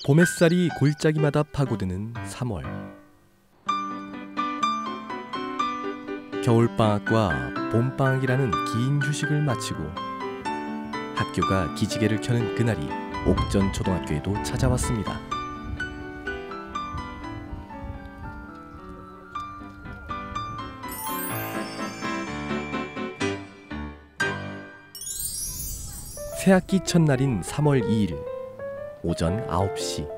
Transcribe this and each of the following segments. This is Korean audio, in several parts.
봄햇살이 골짜기마다 파고드는 3월. 겨울방학과 봄방학이라는 긴 휴식을 마치고 학교가 기지개를 켜는 그날이 옥전초등학교에도 찾아왔습니다. 새학기 첫날인 3월 2일 오전 9시.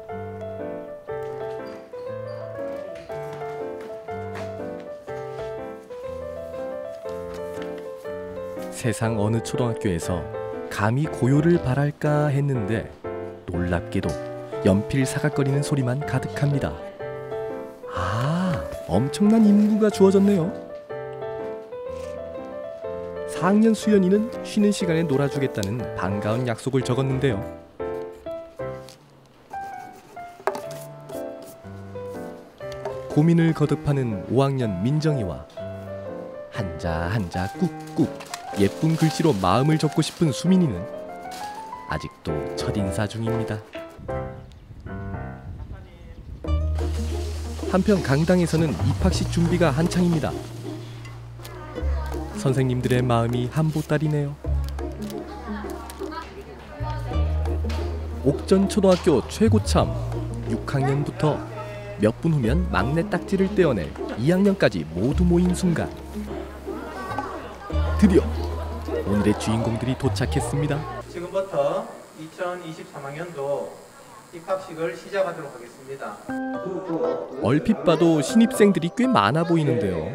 세상 어느 초등학교에서 감히 고요를 바랄까 했는데 놀랍게도 연필 사각거리는 소리만 가득합니다. 아, 엄청난 임무가 주어졌네요. 4학년 수연이는 쉬는 시간에 놀아주겠다는 반가운 약속을 적었는데요. 고민을 거듭하는 5학년 민정이와 한자 꾹꾹 예쁜 글씨로 마음을 적고 싶은 수민이는 아직도 첫인사 중입니다. 한편 강당에서는 입학식 준비가 한창입니다. 선생님들의 마음이 한보따리네요. 옥전초등학교 최고참 6학년부터 몇 분 후면 막내 딱지를 떼어낼 2학년까지 모두 모인 순간 드디어 오늘의 주인공들이 도착했습니다. 지금부터 2023학년도 입학식을 시작하도록 하겠습니다. 얼핏 봐도 신입생들이 꽤 많아 보이는데요.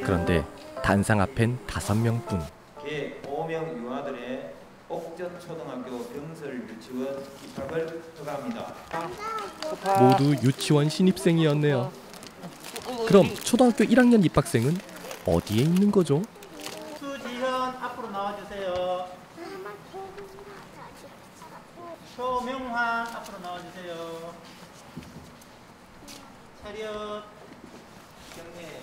그런데 단상 앞엔 5명뿐. 개 5명 유아들의 옥전초등학교 병설 유치원 입학을 허가합니다. 모두 유치원 신입생이었네요. 그럼 초등학교 1학년 입학생은 어디에 있는 거죠? 수지현 앞으로 나와주세요. 초명환 앞으로 나와주세요. 차렷 경례.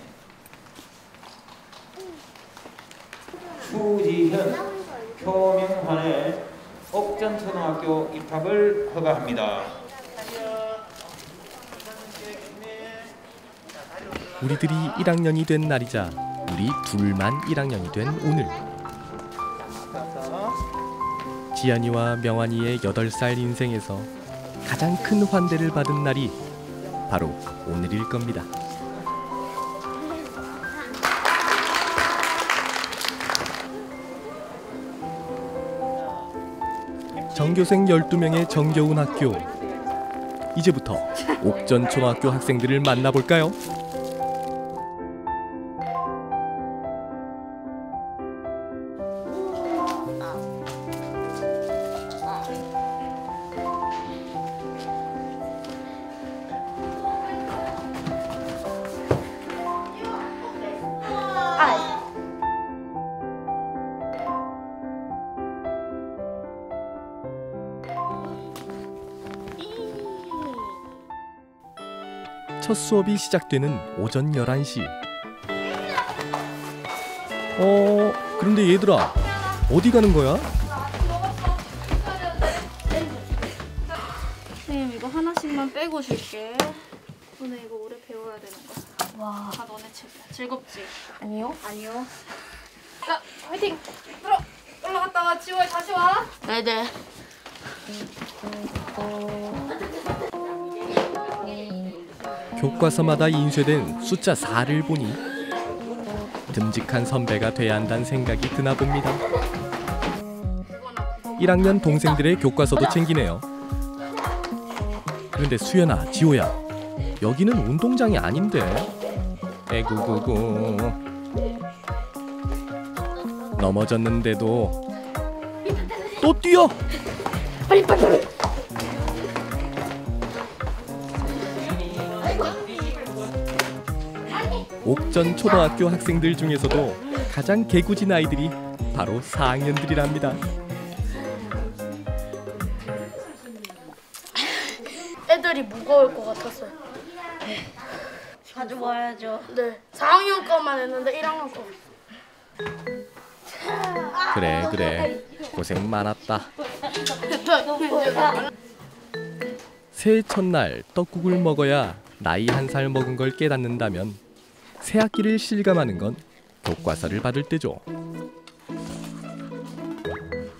수지현, 초명환의 옥전초등학교 입학을 허가합니다. 우리들이 1학년이 된 날이자 우리 둘만 1학년이 된 오늘. 지안이와 명환이의 8살 인생에서 가장 큰 환대를 받은 날이 바로 오늘일 겁니다. 전교생 12명의 정겨운 학교. 이제부터 옥전초등학교 학생들을 만나볼까요? 첫 수업이 시작되는 오전 11시. 그런데 얘들아, 어디 가는 거야? 선생님, 이거 하나씩만 빼고 줄게. 오늘 이거 오래 배워야 되는 거야. 와, 다 너네 책이야. 즐겁지? 아니요. 아니요. 자, 화이팅! 들어! 올라갔다가 지호야 다시 와. 네네. 교과서마다 인쇄된 숫자 4를 보니 듬직한 선배가 돼야 한다는 생각이 드나 봅니다. 1학년 동생들의 교과서도 챙기네요. 그런데 수연아, 지호야, 여기는 운동장이 아닌데. 에구구구. 넘어졌는데도 또 뛰어! 빨리 빨리! 옥전 초등학교 학생들 중에서도 가장 개구진 아이들이 바로 4학년들이랍니다. 애들이 무거울 것 같았어요. 자주 와야죠. 네. 4학년 거만 했는데 1학년 거. 그래 고생 많았다. 새해 첫날 떡국을 먹어야 나이 1살 먹은 걸 깨닫는다면 새학기를 실감하는 건 교과서를 받을 때죠.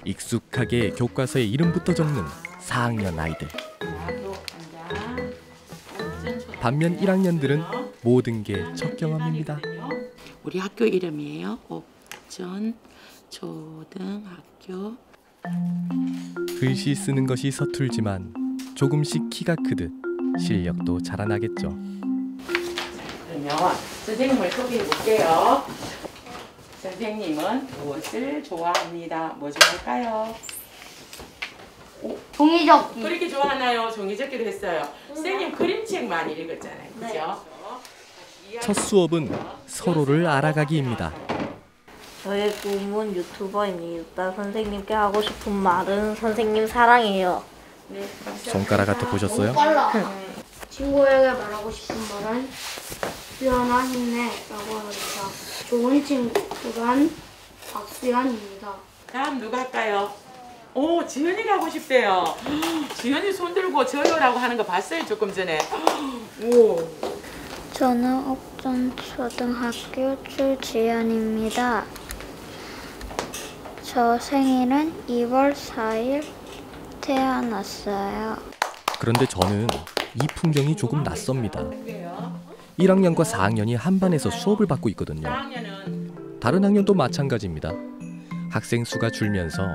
익숙하게 교과서에 이름부터 적는 4학년 아이들. 반면 1학년들은 모든 게 첫 경험입니다. 우리 학교 이름이에요. 옥전 초등학교. 글씨 쓰는 것이 서툴지만 조금씩 키가 크듯 실력도 자라나겠죠. 그러면 선생님을 소개해 볼게요. 선생님은 무엇을 좋아합니다. 뭐 좋아할까요? 종이접기. 그렇게 좋아하나요? 종이접기도 했어요. 선생님 그림책 많이 읽었잖아요. 그죠? 첫 수업은 서로를 알아가기입니다. 저의 꿈은 유튜버입니다. 선생님께 하고 싶은 말은 선생님 사랑해요. 네, 손가락 같아 보셨어요? 친구에게 말하고 싶은 말은 수연아 힘내라고 합니다. 좋은 친구란 박수연입니다. 다음 누가 할까요? 오, 지연이가 하고 싶대요. 지연이 손 들고 저요라고 하는 거 봤어요, 조금 전에. 오. 저는 옥전 초등학교 출지연입니다. 저 생일은 2월 4일 태어났어요. 그런데 저는 이 풍경이 조금 낯섭니다. 1학년과 4학년이 한 반에서 수업을 받고 있거든요. 4학년은 다른 학년도 마찬가지입니다. 학생 수가 줄면서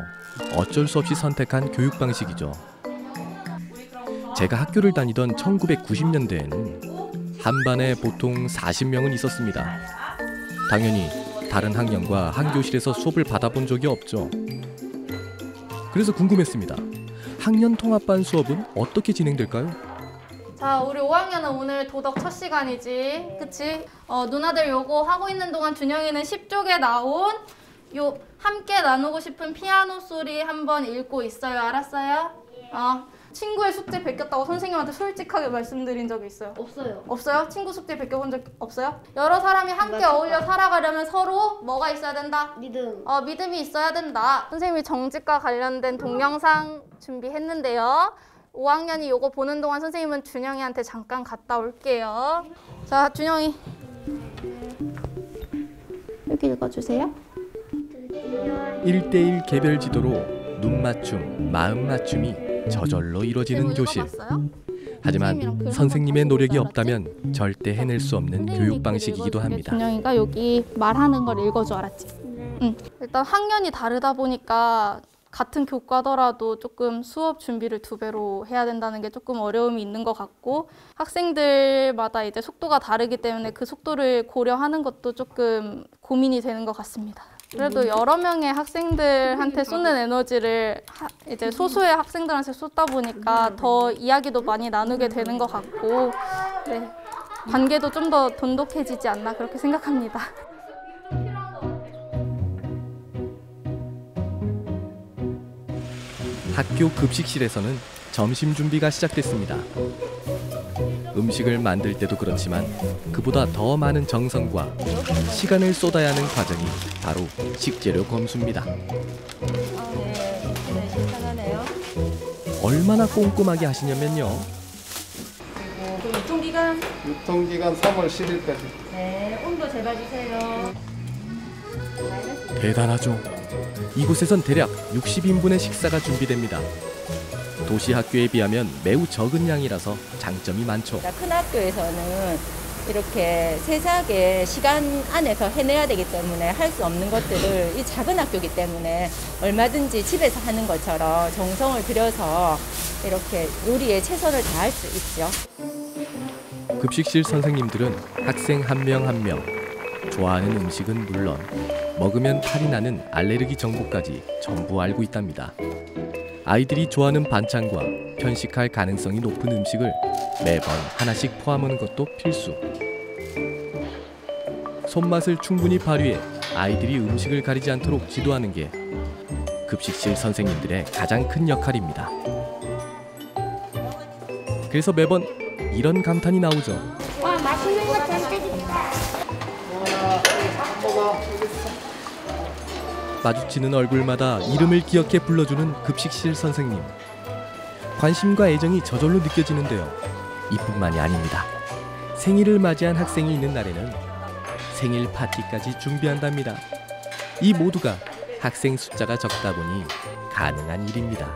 어쩔 수 없이 선택한 교육 방식이죠. 제가 학교를 다니던 1990년대에는 한 반에 보통 40명은 있었습니다. 당연히 다른 학년과 한 교실에서 수업을 받아본 적이 없죠. 그래서 궁금했습니다. 학년 통합반 수업은 어떻게 진행될까요? 자, 우리 5학년은 오늘 도덕 첫 시간이지. 그치? 누나들 요거 하고 있는 동안 준영이는 10쪽에 나온 요 함께 나누고 싶은 피아노 소리 한번 읽고 있어요. 알았어요? 친구의 숙제 베꼈다고 선생님한테 솔직하게 말씀드린 적이 있어요? 없어요. 없어요? 친구 숙제 베껴본 적 없어요? 여러 사람이 함께 어울려 살아가려면 서로 뭐가 있어야 된다? 믿음. 믿음이 있어야 된다. 선생님이 정직과 관련된 동영상 준비했는데요. 5학년이 요거 보는 동안 선생님은 준영이한테 잠깐 갔다 올게요. 자, 준영이 여기 읽어주세요. 1대1 개별 지도로 눈 맞춤, 마음 맞춤이 저절로 이루어지는 교실. 하지만 선생님의 노력이 없다면 절대 해낼 수 없는 교육 방식이기도 합니다. 준영이가 여기 말하는 걸 읽어줘, 알았지? 응. 일단 학년이 다르다 보니까 같은 교과더라도 조금 수업 준비를 2배로 해야 된다는 게 조금 어려움이 있는 것 같고, 학생들마다 이제 속도가 다르기 때문에 그 속도를 고려하는 것도 조금 고민이 되는 것 같습니다. 그래도 여러 명의 학생들한테 쏟는 에너지를 이제 소수의 학생들한테 쏟다 보니까 더 이야기도 많이 나누게 되는 것 같고, 네, 관계도 좀 더 돈독해지지 않나 그렇게 생각합니다. 학교 급식실에서는 점심 준비가 시작됐습니다. 음식을 만들 때도 그렇지만 그보다 더 많은 정성과 시간을 쏟아야 하는 과정이 바로 식재료 검수입니다. 신선하네요. 얼마나 꼼꼼하게 하시냐면요. 그리고 유통기간? 유통기간 3월 10일까지. 네, 온도 재봐주세요. 대단하죠. 이곳에선 대략 60인분의 식사가 준비됩니다. 도시 학교에 비하면 매우 적은 양이라서 장점이 많죠. 큰 학교에서는 이렇게 세세하게 시간 안에서 해내야 되기 때문에 할 수 없는 것들을 이 작은 학교이기 때문에 얼마든지 집에서 하는 것처럼 정성을 들여서 이렇게 요리에 최선을 다할 수 있죠. 급식실 선생님들은 학생 한 명 한 명 좋아하는 음식은 물론 먹으면 탈이 나는 알레르기 정보까지 전부 알고 있답니다. 아이들이 좋아하는 반찬과 편식할 가능성이 높은 음식을 매번 하나씩 포함하는 것도 필수. 손맛을 충분히 발휘해 아이들이 음식을 가리지 않도록 지도하는 게 급식실 선생님들의 가장 큰 역할입니다. 그래서 매번 이런 감탄이 나오죠. 와, 맛있는 거 잘 뜯었다. 마주치는 얼굴마다 이름을 기억해 불러주는 급식실 선생님. 관심과 애정이 저절로 느껴지는데요. 이뿐만이 아닙니다. 생일을 맞이한 학생이 있는 날에는 생일 파티까지 준비한답니다. 이 모두가 학생 숫자가 적다 보니 가능한 일입니다.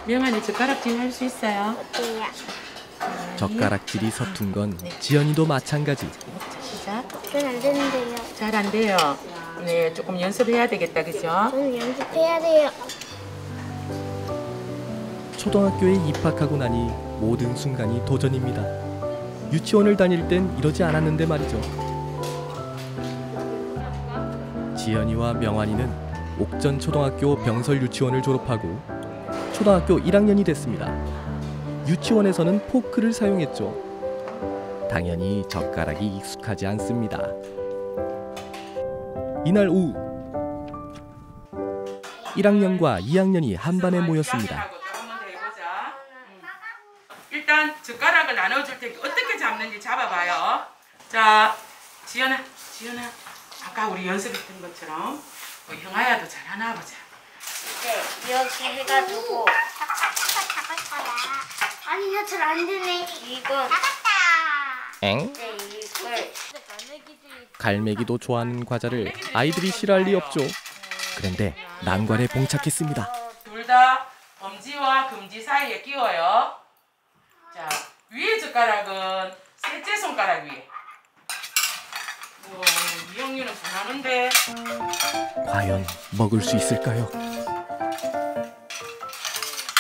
명환이 젓가락질 할 수 있어요? 네. 젓가락질이 서툰 건 지연이도 마찬가지. 시작. 그건 안 되는데요. 잘 안 돼요. 네, 조금 연습해야 되겠다, 그죠? 저는 연습해야 돼요. 초등학교에 입학하고 나니 모든 순간이 도전입니다. 유치원을 다닐 땐 이러지 않았는데 말이죠. 지연이와 명환이는 옥전 초등학교 병설 유치원을 졸업하고 초등학교 1학년이 됐습니다. 유치원에서는 포크를 사용했죠. 당연히 젓가락이 익숙하지 않습니다. 이날 오후 1학년과 2학년이 한 반에 모였습니다. 일단 젓가락을 나눠줄 테니까 어떻게 잡는지 잡아봐요. 자, 지연아. 아까 우리 연습했던 것처럼 형아야도 잘하나 보자. 네, 이렇게 해가지고 잡을 거야. 아니, 나 잘 안 되네. 이건 엥? 네, 이걸 갈매기도 좋아하는 과자를 아이들이 싫어할 리 없죠. 그런데 난관에 봉착했습니다. 둘 다 엄지와 금지 사이에 끼워요. 자, 위에 젓가락은 셋째 손가락 위에. 이영유는 잘하는데. 과연 먹을 수 있을까요?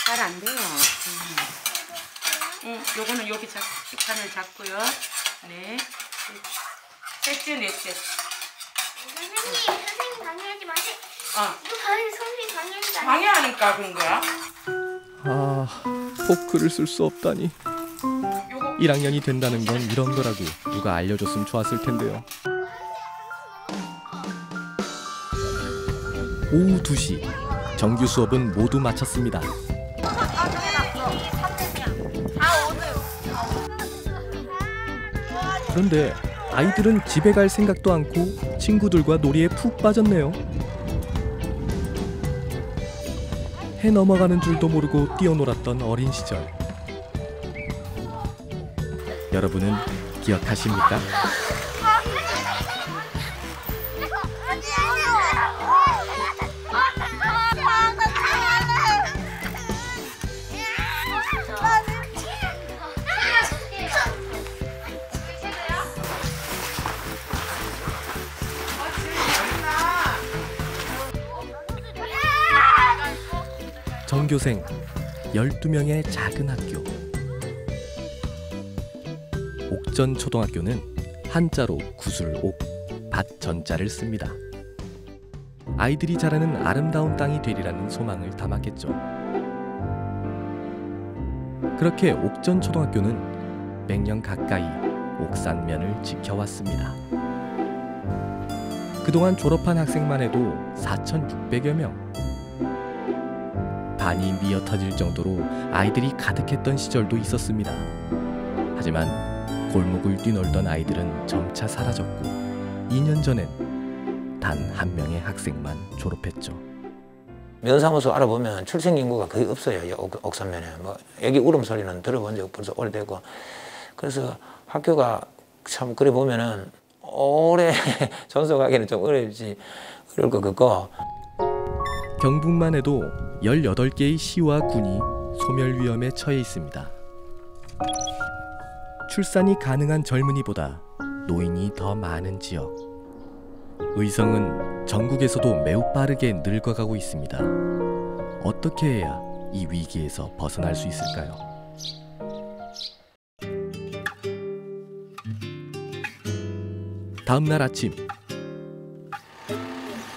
잘 안 돼요. 요거는 여기 식판을 잡고요. 네. 셋째, 넷째. 선생님 방해하지 마세요. 이거 선생님 방해하지 마세요. 방해하니까 그런 거야? 아, 포크를 쓸 수 없다니. 1학년이 된다는 건 이런 거라고 누가 알려줬으면 좋았을 텐데요. 오후 2시 정규 수업은 모두 마쳤습니다. 그런데 아이들은 집에 갈 생각도 않고 친구들과 놀이에 푹 빠졌네요. 해 넘어가는 줄도 모르고 뛰어놀았던 어린 시절. 여러분은 기억하십니까? 전교생 12명의 작은 학교. 옥전 초등학교는 한자로 구슬옥, 밭전자를 씁니다. 아이들이 자라는 아름다운 땅이 되리라는 소망을 담았겠죠. 그렇게 옥전 초등학교는 100년 가까이 옥산면을 지켜왔습니다. 그동안 졸업한 학생만 해도 4,600여 명. 반이 미어터질 정도로 아이들이 가득했던 시절도 있었습니다. 하지만 골목을 뛰놀던 아이들은 점차 사라졌고 2년 전엔 단 한 명의 학생만 졸업했죠. 면사무소 알아보면 출생 인구가 거의 없어요. 옥산면에. 뭐 애기 울음소리는 들어본 적 벌써 오래되고. 그래서 학교가 참 그래 보면은 오래 존속하기는 좀 어려울 것 같고. 경북만 해도 18개의 시와 군이 소멸 위험에 처해 있습니다. 출산이 가능한 젊은이보다 노인이 더 많은 지역. 의성은 전국에서도 매우 빠르게 늙어가고 있습니다. 어떻게 해야 이 위기에서 벗어날 수 있을까요? 다음 날 아침,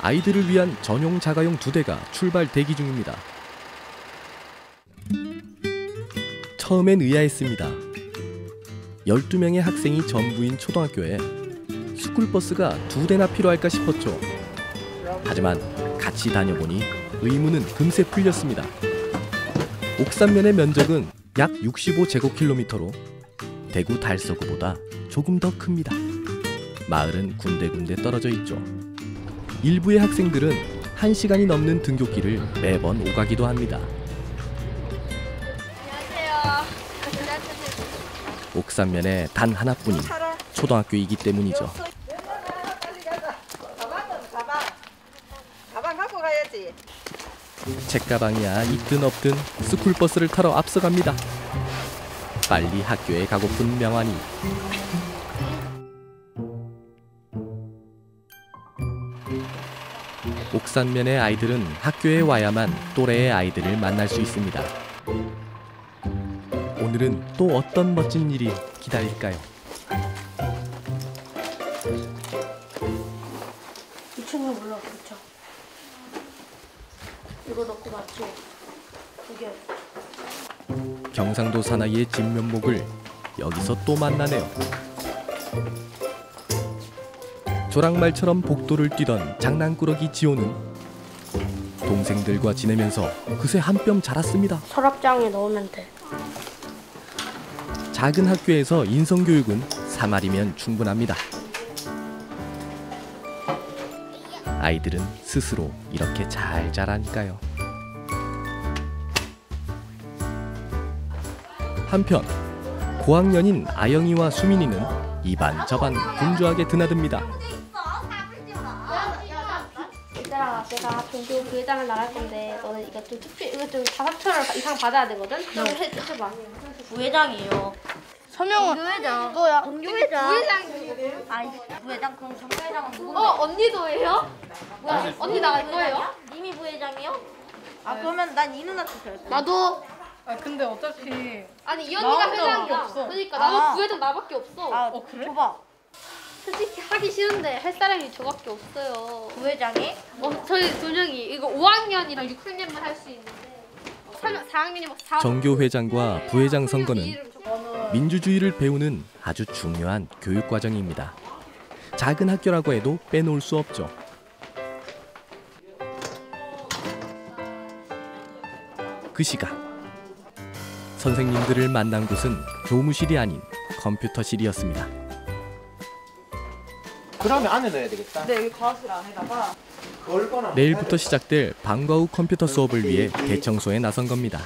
아이들을 위한 전용 자가용 2대가 출발 대기 중입니다. 처음엔 의아했습니다. 12명의 학생이 전부인 초등학교에 스쿨버스가 2대나 필요할까 싶었죠. 하지만 같이 다녀보니 의문은 금세 풀렸습니다. 옥산면의 면적은 약 65제곱킬로미터로 대구 달서구보다 조금 더 큽니다. 마을은 군데군데 떨어져 있죠. 일부의 학생들은 1시간이 넘는 등굣길을 매번 오가기도 합니다. 옥산면에 단 하나뿐인 초등학교이기 때문이죠. 가방 갖고 가야지. 책가방이야 있든 없든 스쿨버스를 타러 앞서갑니다. 빨리 학교에 가고픈 명환이. 옥산면의 아이들은 학교에 와야만 또래의 아이들을 만날 수 있습니다. 오늘은 또 어떤 멋진 일이 기다릴까요? 2층은 몰라, 그렇죠? 이거 넣고 맞죠? 이게 경상도 사나이의 진면목을 여기서 또 만나네요. 조랑말처럼 복도를 뛰던 장난꾸러기 지호는 동생들과 지내면서 그새 한 뼘 자랐습니다. 서랍장에 넣으면 돼. 작은 학교에서 인성교육은 3알이면 충분합니다. 아이들은 스스로 이렇게 잘 자라니까요. 한편 고학년인 아영이와 수민이는 이반저반 분주하게 드나듭니다. 얘들아, 내가 종교 부회장을 나갈 건데 너는 이거 좀 이거 좀 5,000원 이상 받아야 되거든? 좀 해봐. 부회장이에요. 서명은 부회장. 너야. 부회장. 부회장. 아이, 부회장 그럼 정 부회장은 누군데? 언니도 해요? 뭐야? 언니 나갈 거예요? 님이 부회장이요? 아, 그러면 난 이 누나한테 될 거야. 나도. 아 근데 어차피 아니 이 언니가 회장이야. 없어. 그러니까 나도 아. 부회장 나밖에 없어. 아, 그래? 줘봐. 솔직히 하기 싫은데 할 사람이 저밖에 없어요. 부회장이? 저희 2명이 이거 5학년이랑 6학년만 할 수 있는데 4학년이 막 4. 정교회장과 부회장 선거는 민주주의를 배우는 아주 중요한 교육 과정입니다. 작은 학교라고 해도 빼놓을 수 없죠. 그 시각 선생님들을 만난 곳은 교무실이 아닌 컴퓨터실이었습니다. 그러면 안에 넣어야 되겠다. 네, 여기 과실 안에다가 내일부터 시작될 방과 후 컴퓨터 수업을 위해 대청소에 나선 겁니다.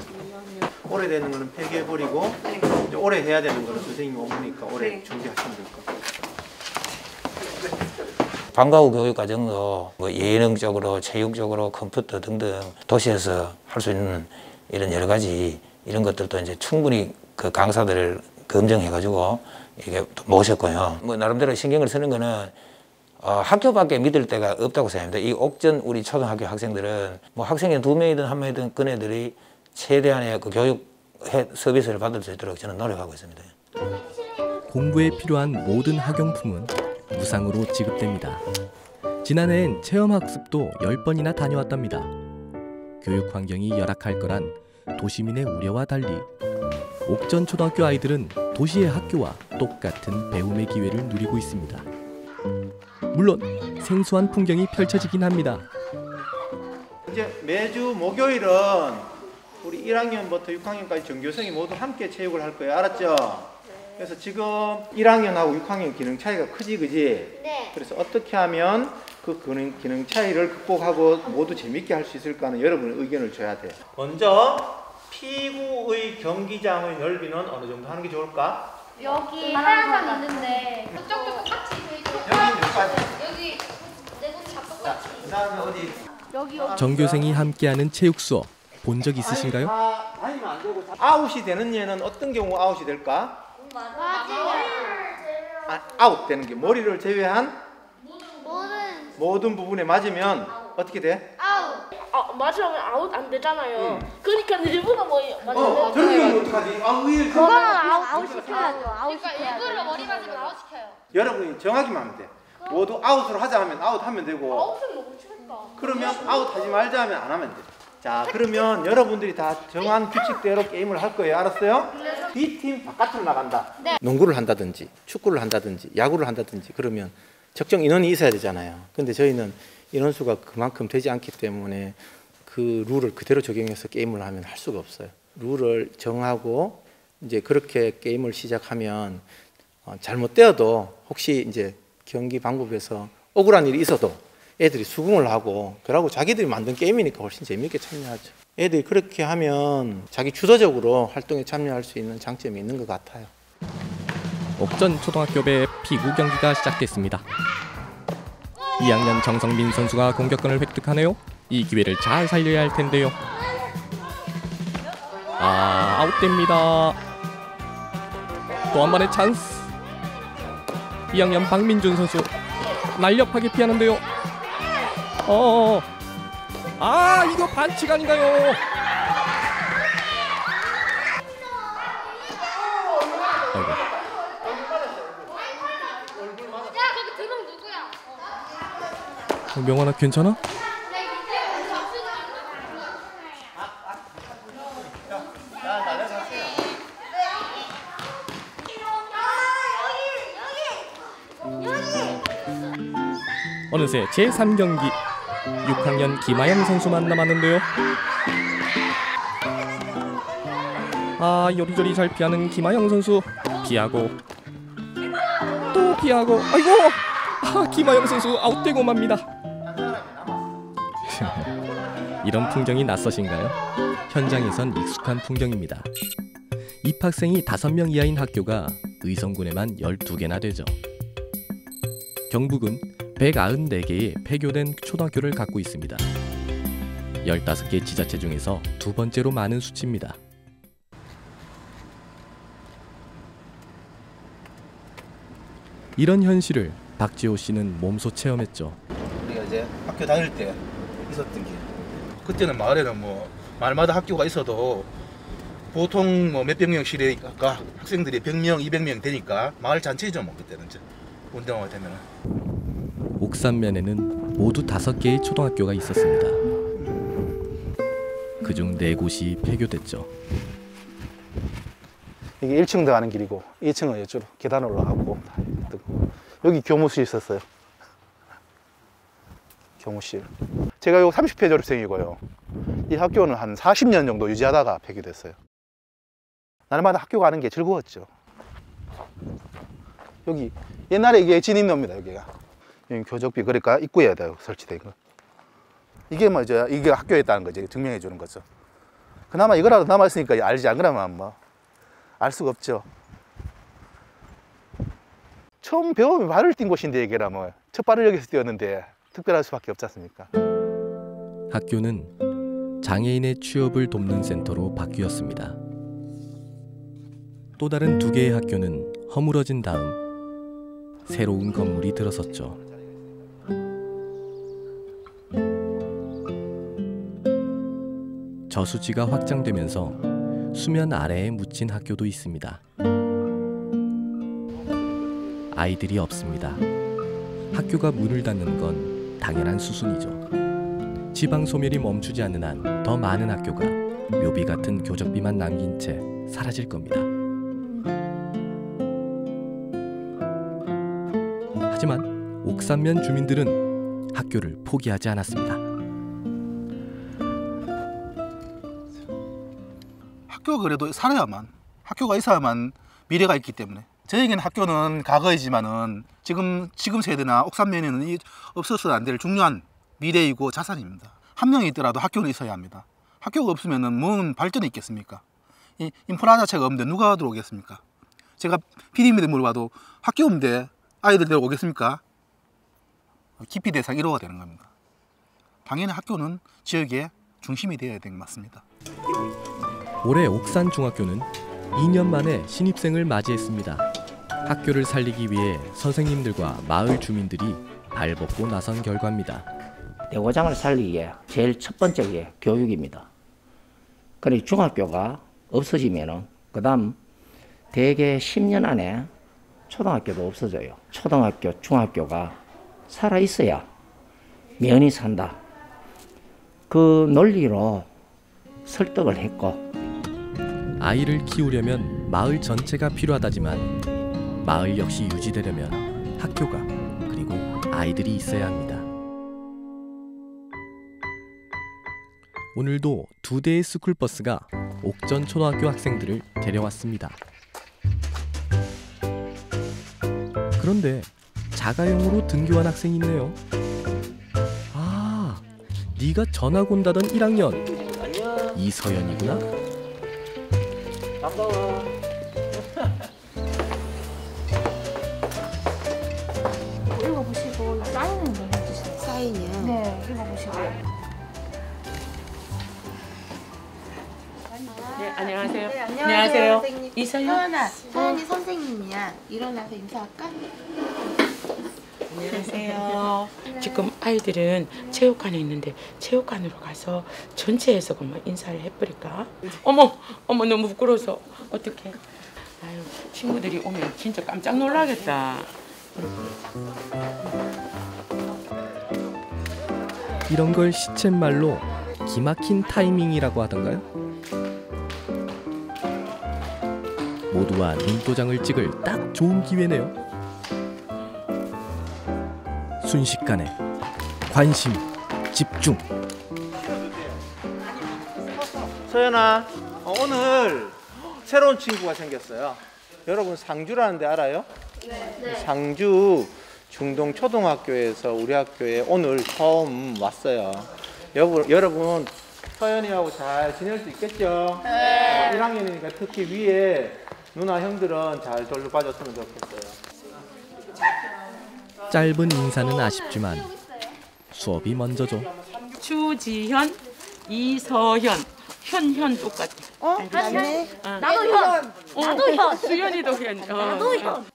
오래되는 거는 폐기해버리고 이제 오래 해야 되는 거는 선생님이 오니까 오래 준비하시면 될 것 같아요. 방과 후 교육 과정도 뭐 예능적으로, 체육적으로, 컴퓨터 등등 도시에서 할 수 있는 이런 여러 가지 이런 것들도 이제 충분히 그 강사들을 검증해가지고 이게 모셨고요. 뭐 나름대로 신경을 쓰는 거는 학교밖에 믿을 데가 없다고 생각합니다. 이 옥전 우리 초등학교 학생들은 뭐 학생이 2명이든 1명이든 그네들이 최대한의 그 교육 서비스를 받을 수 있도록 저는 노력하고 있습니다. 공부에 필요한 모든 학용품은 무상으로 지급됩니다. 지난해엔 체험학습도 10번이나 다녀왔답니다. 교육 환경이 열악할 거란 도시민의 우려와 달리 옥전 초등학교 아이들은 도시의 학교와 똑같은 배움의 기회를 누리고 있습니다. 물론 생소한 풍경이 펼쳐지긴 합니다. 이제 매주 목요일은 우리 1학년부터 6학년까지 전교생이 모두 함께 체육을 할 거예요. 알았죠? 그래서 지금 1학년하고 6학년 기능 차이가 크지, 그지? 네. 그래서 어떻게 하면 그 기능 차이를 극복하고 모두 재밌게 할 수 있을까는 여러분의 의견을 줘야 돼요. 먼저 피구의 경기장의 넓이는 어느 정도 하는 게 좋을까? 여기 하얀 산 있는데 그쪽도 똑같이 여기 몇까지? 여기 내손 다 똑같이. 그 다음에 어디? 여기 전교생이 함께하는 체육 수업 본 적 있으신가요? 다니면 안 되고 아웃이 되는 얘는 어떤 경우 아웃이 될까? 아웃 되는 게 머리를 제외한 모든 부분에 맞으면 어떻게 돼? 맞으면 아웃 안 되잖아요. 그러니까 일부러 뭐 맞으면 그러면 어떡하지? 의외로 그거는 아웃 시켜야죠. 아웃 그러니까 시켜야죠. 일부러 머리 맞으면 아웃 시켜요. 여러분이 정하기만 하면 돼. 모두 아웃으로 하자 하면 아웃하면 되고 아웃은 너무 심했다. 그러면 아웃하지 말자 하면 안 하면 돼. 자, 그러면 여러분들이 다 정한 규칙대로 게임을 할 거예요. 알았어요? 이 팀 바깥으로 나간다. 농구를 한다든지 축구를 한다든지 야구를 한다든지 그러면 적정 인원이 있어야 되잖아요. 근데 저희는 인원수가 그만큼 되지 않기 때문에 그 룰을 그대로 적용해서 게임을 하면 할 수가 없어요. 룰을 정하고 이제 그렇게 게임을 시작하면 잘못되어도 혹시 이제 경기 방법에서 억울한 일이 있어도 애들이 수긍을 하고 그러고 자기들이 만든 게임이니까 훨씬 재미있게 참여하죠. 애들이 그렇게 하면 자기 주도적으로 활동에 참여할 수 있는 장점이 있는 것 같아요. 옥전 초등학교배 피구 경기가 시작됐습니다. 2학년 정성민 선수가 공격권을 획득하네요. 이 기회를 잘 살려야 할 텐데요. 아웃됩니다. 또 한 번의 찬스. 2학년 박민준 선수 날렵하게 피하는데요. 이거 반칙 아닌가요? 명환아 괜찮아? 어느새 제3경기 6학년 김하영 선수만 남았는데요. 요리조리 잘 피하는 김하영 선수. 피하고 또 피하고 아이고 김하영 선수 아웃되고 맙니다. 이런 풍경이 낯서신가요? 현장에선 익숙한 풍경입니다. 입학생이 5명 이하인 학교가 의성군에만 12개나 되죠. 경북은 194개의 폐교된 초등학교를 갖고 있습니다. 15개 지자체 중에서 2번째로 많은 수치입니다. 이런 현실을 박지호 씨는 몸소 체험했죠. 우리가 이제 학교 다닐 때 있었던 게, 그때는 마을에는 뭐 마을마다 학교가 있어도 보통 뭐 몇백 명씩이니까 학생들이 100명, 200명 되니까 마을 잔치죠 뭐. 그때는 이제 운동화 되면은. 옥산면에는 모두 5개의 초등학교가 있었습니다. 그중 4곳이 폐교됐죠. 이게 1층 들어가는 길이고 2층은 이쪽으로 계단 올라가고 여기 교무실 있었어요. 교무실. 제가 요 30회 졸업생이고요. 이 학교는 한 40년 정도 유지하다가 폐교됐어요. 날마다 학교 가는 게 즐거웠죠. 여기 옛날에 이게 진입로입니다. 여기가 여기 교적비, 그러니까 입구에 설치된 거. 이게 뭐 이제 이게 학교에 있다는 거지, 증명해 주는 거죠. 그나마 이거라도 남아 있으니까 알지, 안 그러면 뭐 알 수가 없죠. 처음 배움이 발을 띈 곳인데 여기라 뭐 첫 발을 여기서 띄었는데 특별할 수밖에 없지 않습니까? 학교는 장애인의 취업을 돕는 센터로 바뀌었습니다. 또 다른 2개의 학교는 허물어진 다음 새로운 건물이 들어섰죠. 저수지가 확장되면서 수면 아래에 묻힌 학교도 있습니다. 아이들이 없습니다. 학교가 문을 닫는 건 당연한 수순이죠. 지방 소멸이 멈추지 않는 한 더 많은 학교가 묘비 같은 교적비만 남긴 채 사라질 겁니다. 하지만 옥산면 주민들은 학교를 포기하지 않았습니다. 학교가 그래도 살아야만, 학교가 있어야만 미래가 있기 때문에, 저에게는 학교는 과거이지만은 지금 세대나 옥산면에는 없어서는 안 될 중요한 미래이고 자산입니다. 한 명이 있더라도 학교는 있어야 합니다. 학교가 없으면은 뭔 발전이 있겠습니까? 이 인프라 자체가 없는데 누가 들어오겠습니까? 제가 PD님한테 물어봐도 학교 없는데 아이들 데려오겠습니까? 기피 대상 1호가 되는 겁니다. 당연히 학교는 지역의 중심이 되어야 되는 게 맞습니다. 올해 옥산 중학교는 2년 만에 신입생을 맞이했습니다. 학교를 살리기 위해 선생님들과 마을 주민들이 발벗고 나선 결과입니다. 대고장을 살리기 위해 제일 첫 번째 게 교육입니다. 그리고 중학교가 없어지면은 그다음 대개 10년 안에 초등학교도 없어져요. 초등학교, 중학교가 살아 있어야 면이 산다. 그 논리로 설득을 했고, 아이를 키우려면 마을 전체가 필요하다지만 마을 역시 유지되려면 학교가 그리고 아이들이 있어야 합니다. 오늘도 2대의 스쿨버스가 옥전 초등학교 학생들을 데려왔습니다. 그런데 자가용으로 등교한 학생이 있네요. 아, 네가 전학 온다던 1학년 이서연이구나. 반가워. 읽어보시고 사인은 좀 해주세요. 사인이요? 네, 읽어보시고. 네, 안녕하세요. 네, 안녕하세요. 선생님. 이서연. 서연이 선생님이야. 일어나서 인사할까? 안녕하세요. 지금 아이들은 체육관에 있는데 체육관으로 가서 전체 해석만 인사를 해버릴까? 어머 너무 부끄러워서 어떡해. 아유, 친구들이 오면 진짜 깜짝 놀라겠다. 이런 걸 시쳇말로 기막힌 타이밍이라고 하던가요? 모두와 눈도장을 찍을 딱 좋은 기회네요. 순식간에 관심, 집중. 서연아, 오늘 새로운 친구가 생겼어요. 여러분 상주라는 데 알아요? 네. 상주 중동초등학교에서 우리 학교에 오늘 처음 왔어요. 여러분 서연이하고 잘 지낼 수 있겠죠? 네. 1학년이니까 특히 위에 누나 형들은 잘 돌봐줬으면 좋겠어요. 짧은 인사는 아쉽지만 수업이 먼저죠. 추지현, 이서현, 현 똑같아. 맞네. 나도 현. 나도 현. 수연이도 현. 나도 현.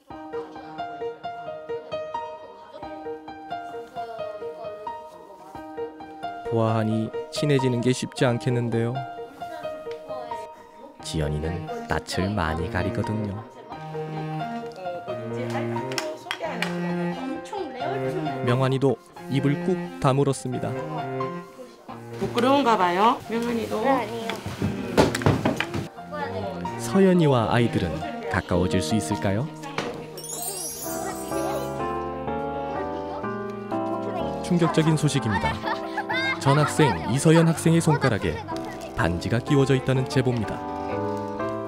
보아하니 친해지는 게 쉽지 않겠는데요. 지연이는 낯을 많이 가리거든요. 명환이도 입을 꾹 다물었습니다. 부끄러운가 봐요, 명환이도. 아니에요. 서연이와 아이들은 가까워질 수 있을까요? 충격적인 소식입니다. 전학생 이서연 학생의 손가락에 반지가 끼워져 있다는 제보입니다.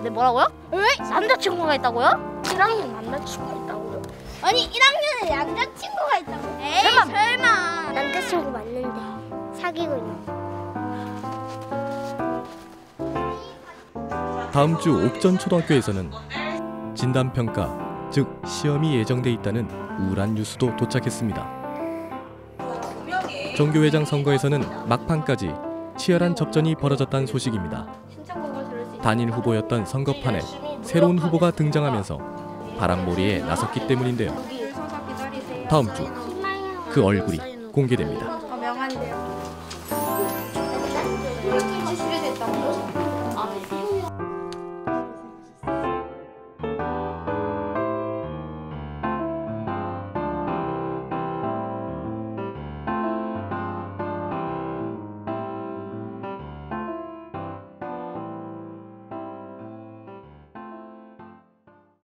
네, 뭐라고요? 왜? 남자친구가 있다고요? 1학년 남자친구가 있다고요? 아니 1학년에 남자친구가 있다고. 에이 설마. 남자친구 맞는데 사귀고 있는. 다음 주 옥전초등학교에서는 진단평가, 즉 시험이 예정돼 있다는 우울한 뉴스도 도착했습니다. 종교회장 선거에서는 막판까지 치열한 접전이 벌어졌다는 소식입니다. 단일 후보였던 선거판에 새로운 후보가 등장하면서 바람몰이에 나섰기 때문인데요. 다음 주 그 얼굴이 공개됩니다. 명한데요.